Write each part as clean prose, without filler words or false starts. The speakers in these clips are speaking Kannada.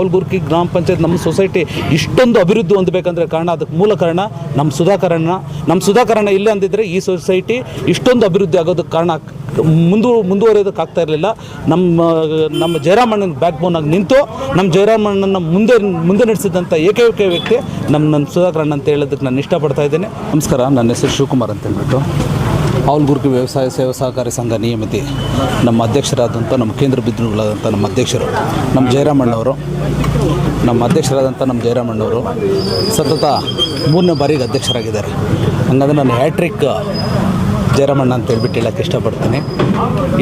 ಅವಲ್ಗುರ್ಕಿ ಗ್ರಾಮ ಪಂಚಾಯತ್ ನಮ್ಮ ಸೊಸೈಟಿ ಇಷ್ಟೊಂದು ಅಭಿವೃದ್ಧಿ ಹೊಂದಬೇಕಂದ್ರೆ ಕಾರಣ ಅದಕ್ಕೆ ಮೂಲ ಕಾರಣ ನಮ್ಮ ಸುಧಾಕರಣ ಇಲ್ಲ ಅಂದಿದ್ರೆ ಈ ಸೊಸೈಟಿ ಇಷ್ಟೊಂದು ಅಭಿವೃದ್ಧಿ ಆಗೋದಕ್ಕೆ ಕಾರಣ ಮುಂದುವರಿಯೋದಕ್ಕೆ ಆಗ್ತಾ ಇರಲಿಲ್ಲ. ನಮ್ಮ ಜಯರಾಮಣ್ಣನ ಬ್ಯಾಕ್ ಬೋನ್ ಆಗಿ ನಿಂತು ನಮ್ಮ ಜಯರಾಮಣ್ಣನ ಮುಂದೆ ನಡೆಸಿದಂಥ ಏಕೈಕ ವ್ಯಕ್ತಿ ನನ್ನ ಸುಧಾಕರಣ್ಣ ಅಂತ ಹೇಳೋದಕ್ಕೆ ನಾನು ಇಷ್ಟಪಡ್ತಾ ಇದ್ದೇನೆ. ನಮಸ್ಕಾರ, ನನ್ನ ಹೆಸರು ಶಿವಕುಮಾರ್ ಅಂತ ಹೇಳ್ಬಿಟ್ಟು ಅವಲ್ಗುರ್ಕಿ ವ್ಯವಸಾಯ ಸೇವಾ ಸಹಕಾರಿ ಸಂಘ ನಿಯಮಿತಿ ನಮ್ಮ ಅಧ್ಯಕ್ಷರಾದಂಥ ನಮ್ಮ ಕೇಂದ್ರ ಬಿಂದುಗಳಾದಂಥ ನಮ್ಮ ಅಧ್ಯಕ್ಷರು ನಮ್ಮ ಜಯರಾಮಣ್ಣವರು ಸತತ 3ನೇ ಬಾರಿಗೆ ಅಧ್ಯಕ್ಷರಾಗಿದ್ದಾರೆ. ಹಂಗಂದ್ರೆ ನಾನು ಹ್ಯಾಟ್ರಿಕ್ ಜಯರಾಮಣ್ಣ ಅಂತ ಹೇಳ್ಬಿಟ್ಟು ಹೇಳೋಕ್ಕೆ ಇಷ್ಟಪಡ್ತೀನಿ.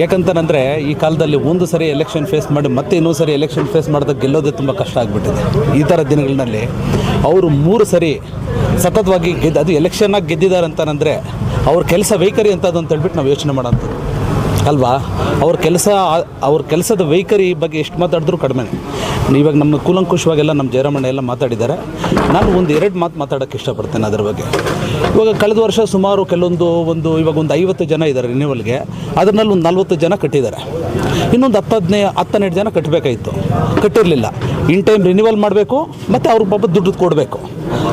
ಯಾಕಂತಂದರೆ ಈ ಕಾಲದಲ್ಲಿ ಒಂದು ಸರಿ ಎಲೆಕ್ಷನ್ ಫೇಸ್ ಮಾಡಿ ಮತ್ತೆ ಇನ್ನೊಂದು ಸರಿ ಎಲೆಕ್ಷನ್ ಫೇಸ್ ಮಾಡಿದಾಗ ಗೆಲ್ಲೋದೇ ತುಂಬ ಕಷ್ಟ ಆಗಿಬಿಟ್ಟಿದೆ. ಈ ಥರ ದಿನಗಳಲ್ಲಿ ಅವರು 3 ಸರಿ ಸತತವಾಗಿ ಅದು ಎಲೆಕ್ಷನ್ನಾಗಿ ಗೆದ್ದಿದ್ದಾರೆ ಅಂತಂದರೆ ಅವ್ರ ಕೆಲಸ ವೈಖರಿ ಅಂತದ್ದು ಅಂತ ಹೇಳ್ಬಿಟ್ಟು ನಾವು ಯೋಚನೆ ಮಾಡೋಂಥದ್ದು ಅಲ್ವಾ. ಅವ್ರ ಕೆಲಸದ ವೈಖರಿ ಬಗ್ಗೆ ಎಷ್ಟು ಮಾತಾಡಿದ್ರೂ ಕಡಿಮೆ. ಇವಾಗ ನಮ್ಮ ಕೂಲಂಕುಷವಾಗೆಲ್ಲ ನಮ್ಮ ಜಯರಾಮಣ್ಣ ಎಲ್ಲ ಮಾತಾಡಿದ್ದಾರೆ. ನಾನು 1-2 ಮಾತು ಮಾತಾಡೋಕ್ಕೆ ಇಷ್ಟಪಡ್ತೇನೆ ಅದ್ರ ಬಗ್ಗೆ. ಇವಾಗ ಕಳೆದ ವರ್ಷ ಸುಮಾರು ಇವಾಗ ಒಂದು 50 ಜನ ಇದ್ದಾರೆ ರಿನ್ಯೂವಲ್ಗೆ. ಅದರಲ್ಲಿ ಒಂದು 40 ಜನ ಕಟ್ಟಿದ್ದಾರೆ. ಇನ್ನೊಂದು 10-12 ಜನ ಕಟ್ಟಬೇಕಾಯಿತು, ಕಟ್ಟಿರಲಿಲ್ಲ. ಇನ್ ಟೈಮ್ ರಿನ್ಯೂವಲ್ ಮಾಡಬೇಕು ಮತ್ತು ಅವ್ರಿಗೆ ಪಾಪ ದುಡ್ಡು ಕೊಡಬೇಕು.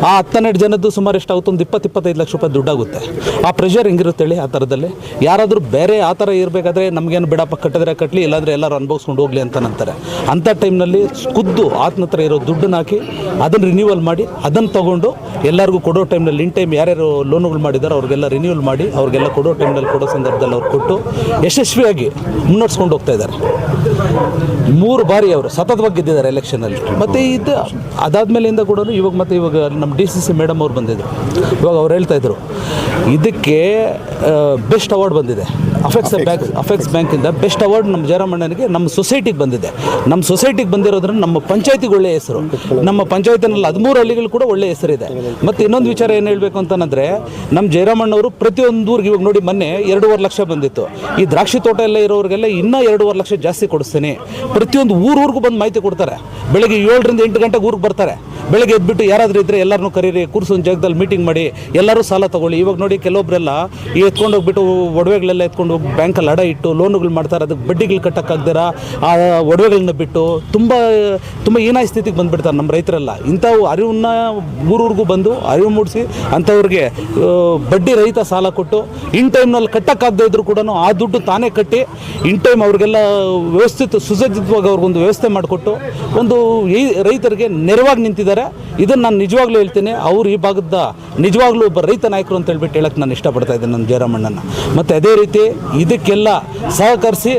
ಆ 10-12 ಜನದ್ದು ಸುಮಾರು ಎಷ್ಟಾಗುತ್ತೆ, ಒಂದು 20-25 ಲಕ್ಷ ರೂಪಾಯಿ ದುಡ್ಡಾಗುತ್ತೆ. ಆ ಪ್ರೆಷರ್ ಹೆಂಗಿರುತ್ತೆ ಹೇಳಿ. ಆ ಥರದಲ್ಲಿ ಯಾರಾದರೂ ಬೇರೆ ಆ ಥರ ಇರಬೇಕಾದ್ರೆ ನಮಗೇನು ಬಿಡಪ್ಪ, ಕಟ್ಟಿದ್ರೆ ಕಟ್ಟಲಿ, ಇಲ್ಲಾಂದರೆ ಎಲ್ಲರೂ ಅನುಭವಿಸ್ಕೊಂಡು ಹೋಗಲಿ ಅಂತ ಅಂತಾರೆ. ಅಂಥ ಟೈಮ್ನಲ್ಲಿ ಖುದ್ದು ಆತನ ಹತ್ರ ಇರೋ ದುಡ್ಡನ್ನ ಹಾಕಿ ಅದನ್ನು ರಿನ್ಯೂವಲ್ ಮಾಡಿ ಅದನ್ನು ತೊಗೊಂಡು ಎಲ್ಲರಿಗೂ ಕೊಡೋ ಟೈಮ್ನಲ್ಲಿ ಇನ್ ಟೈಮ್ ಯಾರ್ಯಾರು ಲೋನುಗಳು ಮಾಡಿದ್ದಾರೆ ಅವ್ರಿಗೆಲ್ಲ ರಿನ್ಯೂವಲ್ ಮಾಡಿ ಅವ್ರಿಗೆಲ್ಲ ಕೊಡೋ ಟೈಮ್ನಲ್ಲಿ ಕೊಡೋ ಸಂದರ್ಭದಲ್ಲಿ ಅವ್ರು ಕೊಟ್ಟು ಯಶಸ್ವಿಯಾಗಿ ಮುನ್ನಡೆಸ್ಕೊಂಡು ಹೋಗ್ತಾ ಇದ್ದಾರೆ. 3 ಬಾರಿ ಅವರು ಸತತವಾಗಿ ಗೆದ್ದಿದ್ದಾರೆ ಎಲೆಕ್ಷನಲ್ಲಿ. ಮತ್ತು ಅದಾದಮೇಲಿಂದ ಕೂಡ ಇವಾಗ ನಮ್ಮ DCC ಮೇಡಮ್ ಅವ್ರು ಬಂದಿದ್ದರು. ಇವಾಗ ಅವ್ರು ಹೇಳ್ತಾಯಿದ್ರು ಇದಕ್ಕೆ ಬೆಸ್ಟ್ ಅವಾರ್ಡ್ ಬಂದಿದೆ. ಅಫೆಕ್ಸ್ ಬ್ಯಾಂಕಿಂದ ಬೆಸ್ಟ್ ಅವಾರ್ಡ್ ನಮ್ಮ ಜಯರಾಮಣ್ಣನಿಗೆ ನಮ್ಮ ಸೊಸೈಟಿಗೆ ಬಂದಿದೆ. ನಮ್ಮ ಸೊಸೈಟಿಗೆ ಬಂದಿರೋದ್ರಿಂದ ನಮ್ಮ ಪಂಚಾಯತಿಗೆ ಒಳ್ಳೆಯ ಹೆಸರು, ನಮ್ಮ ಪಂಚಾಯತಿನಲ್ಲಿ 13 ಹಳ್ಳಿಗಳು ಕೂಡ ಒಳ್ಳೆಯ ಹೆಸರಿದೆ. ಮತ್ತು ಇನ್ನೊಂದು ವಿಚಾರ ಏನು ಹೇಳಬೇಕು ಅಂತಂದರೆ ನಮ್ಮ ಜಯರಾಮಣ್ಣವರು ಪ್ರತಿಯೊಂದು ಊರಿಗೆ ಇವಾಗ ನೋಡಿ ಮೊನ್ನೆ 2.5 ಲಕ್ಷ ಬಂದಿತ್ತು. ಈ ದ್ರಾಕ್ಷಿ ತೋಟ ಎಲ್ಲ ಇರೋರಿಗೆಲ್ಲ ಇನ್ನೂ 2.5 ಲಕ್ಷ ಜಾಸ್ತಿ ಕೊಡಿಸ್ತೀನಿ. ಪ್ರತಿಯೊಂದು ಊರಿಗೂ ಬಂದು ಮಾಹಿತಿ ಕೊಡ್ತಾರೆ. ಬೆಳಗ್ಗೆ 7ರಿಂದ 8 ಗಂಟೆಗೆ ಊರಿಗೆ ಬರ್ತಾರೆ. ಬೆಳಗ್ಗೆ ಎದ್ಬಿಟ್ಟು ಯಾರಾದರೂ ಇದ್ದರೆ ಎಲ್ಲರನ್ನೂ ಕರೀರಿ, ಕೂರ್ಸೊಂದು ಜಾಗದಲ್ಲಿ ಮೀಟಿಂಗ್ ಮಾಡಿ ಎಲ್ಲರೂ ಸಾಲ ತೊಗೊಳ್ಳಿ. ಇವಾಗ ನೋಡಿ ಕೆಲವೊಬ್ಬರೆಲ್ಲ ಎತ್ಕೊಂಡು ಹೋಗ್ಬಿಟ್ಟು ಒಡವೆಗಳೆಲ್ಲ ಎತ್ಕೊಂಡು ಹೋಗಿ ಬ್ಯಾಂಕಲ್ಲಿ ಅಡ ಇಟ್ಟು ಲೋನುಗಳು ಮಾಡ್ತಾರೆ. ಅದಕ್ಕೆ ಬಡ್ಡಿಗಳು ಕಟ್ಟೋಕ್ಕಾಗ್ದಿರ ಆ ಒಡವೆಗಳನ್ನ ಬಿಟ್ಟು ತುಂಬ ಹೀನಾಯ ಸ್ಥಿತಿಗೆ ಬಂದುಬಿಡ್ತಾರೆ ನಮ್ಮ ರೈತರೆಲ್ಲ. ಇಂಥವು ಅರಿವನ್ನ ಊರಿಗೂ ಬಂದು ಅರಿವು ಮೂಡಿಸಿ ಅಂಥವ್ರಿಗೆ ಬಡ್ಡಿ ರಹಿತ ಸಾಲ ಕೊಟ್ಟು ಇನ್ ಟೈಮ್ನಲ್ಲಿ ಕಟ್ಟೋಕ್ಕಾಗದೇ ಇದ್ರೂ ಕೂಡ ಆ ದುಡ್ಡು ತಾನೇ ಕಟ್ಟಿ ಇನ್ ಟೈಮ್ ಅವ್ರಿಗೆಲ್ಲ ಸುಸಜ್ಜಿತವಾಗಿ ಅವ್ರಿಗೊಂದು ವ್ಯವಸ್ಥೆ ಮಾಡಿಕೊಟ್ಟು ಒಂದು ಈ ರೈತರಿಗೆ ನೆರವಾಗಿ ನಿಂತಿದ್ದಾರೆ. ಇದನ್ನು ನಾನು ನಿಜವಾಗ್ಲೂ ಹೇಳ್ತೀನಿ, ಅವರು ಈ ಭಾಗದ ನಿಜವಾಗ್ಲೂ ಒಬ್ಬ ರೈತ ನಾಯಕರು ಅಂತ ಹೇಳ್ಬಿಟ್ಟು ಹೇಳಕ್ಕೆ ನಾನು ಇಷ್ಟಪಡ್ತಾ ಇದ್ದೇನೆ ನಮ್ಮ ಜಯರಾಮಣ್ಣನ. ಮತ್ತು ಅದೇ ರೀತಿ ಇದಕ್ಕೆಲ್ಲ ಸಹಕರಿಸಿ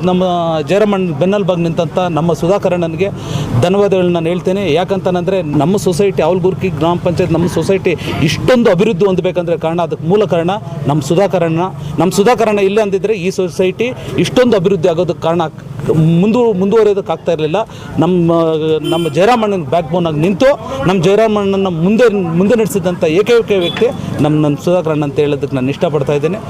ನಮ್ಮ ಜಯರಾಮಣ್ಣ ಬೆನ್ನೆಲುಬಾಗಿ ನಿಂತಂಥ ನಮ್ಮ ಸುಧಾಕರಣ್ಣನಿಗೆ ಧನ್ಯವಾದಗಳನ್ನ ನಾನು ಹೇಳ್ತೇನೆ. ಯಾಕಂತಂದರೆ ನಮ್ಮ ಸೊಸೈಟಿ ಅವಲ್ಗುರ್ಕಿ ಗ್ರಾಮ ಪಂಚಾಯತ್ ನಮ್ಮ ಸೊಸೈಟಿ ಇಷ್ಟೊಂದು ಅಭಿವೃದ್ಧಿ ಹೊಂದಬೇಕಂದ್ರೆ ಕಾರಣ ಅದಕ್ಕೆ ಮೂಲ ಕಾರಣ ನಮ್ಮ ಸುಧಾಕರಣ ಇಲ್ಲ ಅಂದಿದ್ರೆ ಈ ಸೊಸೈಟಿ ಇಷ್ಟೊಂದು ಅಭಿವೃದ್ಧಿ ಆಗೋದಕ್ಕೆ ಕಾರಣ ಮುಂದುವರಿಯೋದಕ್ಕೆ ಆಗ್ತಾ ಇರಲಿಲ್ಲ. ನಮ್ಮ ಜಯರಾಮಣ್ಣನ ಬ್ಯಾಕ್ ಬೋನ್ ಆಗಿ ನಿಂತು ನಮ್ಮ ಜಯರಾಮಣ್ಣನ ಮುಂದೆ ನಡೆಸಿದಂಥ ಏಕೈಕ ವ್ಯಕ್ತಿ ನಮ್ಮ ಸುಧಾಕರಣ್ಣ ಅಂತ ಹೇಳೋದಕ್ಕೆ ನಾನು ಇಷ್ಟಪಡ್ತಾ ಇದ್ದೇನೆ.